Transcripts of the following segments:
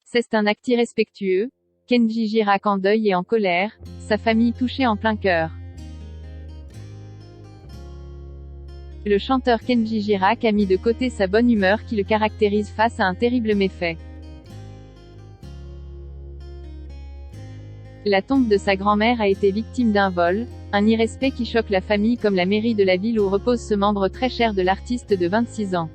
C'est un acte irrespectueux. Kenji Girac en deuil et en colère, sa famille touchée en plein cœur. Le chanteur Kenji Girac a mis de côté sa bonne humeur qui le caractérise face à un terrible méfait. La tombe de sa grand-mère a été victime d'un vol, un irrespect qui choque la famille comme la mairie de la ville où repose ce membre très cher de l'artiste de 26 ans.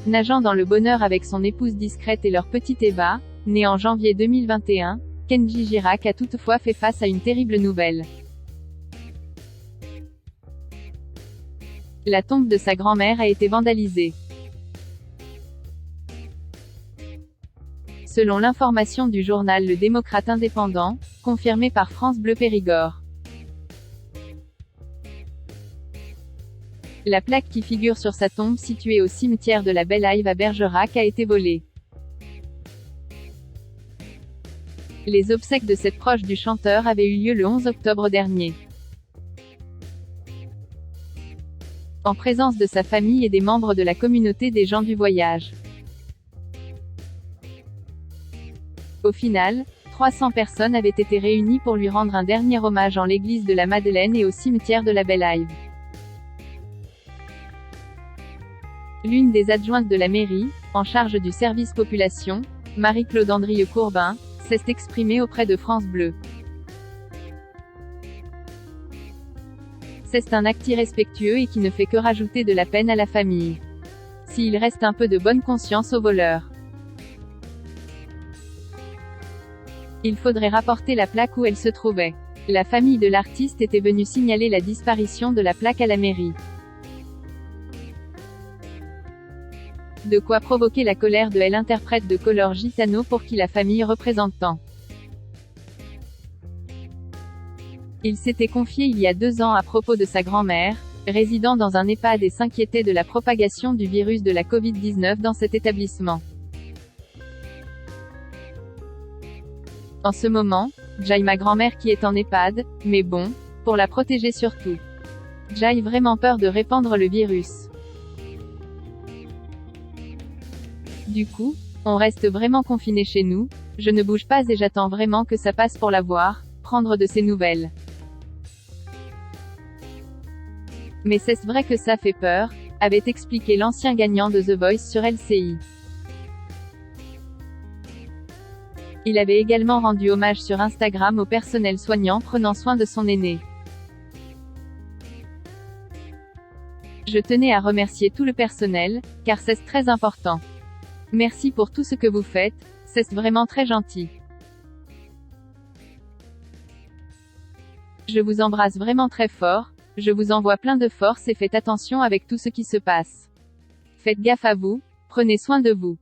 Nageant dans le bonheur avec son épouse discrète et leur petite Eva, née en janvier 2021, Kenji Girac a toutefois fait face à une terrible nouvelle. La tombe de sa grand-mère a été vandalisée. Selon l'information du journal Le Démocrate Indépendant, confirmée par France Bleu Périgord. La plaque qui figure sur sa tombe située au cimetière de la Belle-Haïve à Bergerac a été volée. Les obsèques de cette proche du chanteur avaient eu lieu le 11 octobre dernier. En présence de sa famille et des membres de la communauté des gens du voyage. Au final, 300 personnes avaient été réunies pour lui rendre un dernier hommage en l'église de la Madeleine et au cimetière de la Belle-Haïve. L'une des adjointes de la mairie, en charge du service population, Marie-Claude Andrieux-Courbin, s'est exprimée auprès de France Bleu. C'est un acte irrespectueux et qui ne fait que rajouter de la peine à la famille. S'il reste un peu de bonne conscience aux voleurs. Il faudrait rapporter la plaque où elle se trouvait. La famille de l'artiste était venue signaler la disparition de la plaque à la mairie. De quoi provoquer la colère de l'interprète de Color Gitano pour qui la famille représente tant. Il s'était confié il y a 2 ans à propos de sa grand-mère, résidant dans un EHPAD et s'inquiétait de la propagation du virus de la Covid-19 dans cet établissement. En ce moment, j'ai ma grand-mère qui est en EHPAD, mais bon, pour la protéger surtout. J'ai vraiment peur de répandre le virus. Du coup, on reste vraiment confiné chez nous, je ne bouge pas et j'attends vraiment que ça passe pour la voir, prendre de ses nouvelles. Mais c'est vrai que ça fait peur, avait expliqué l'ancien gagnant de The Voice sur LCI. Il avait également rendu hommage sur Instagram au personnel soignant prenant soin de son aîné. Je tenais à remercier tout le personnel, car c'est très important. Merci pour tout ce que vous faites, c'est vraiment très gentil. Je vous embrasse vraiment très fort, je vous envoie plein de force et faites attention avec tout ce qui se passe. Faites gaffe à vous, prenez soin de vous.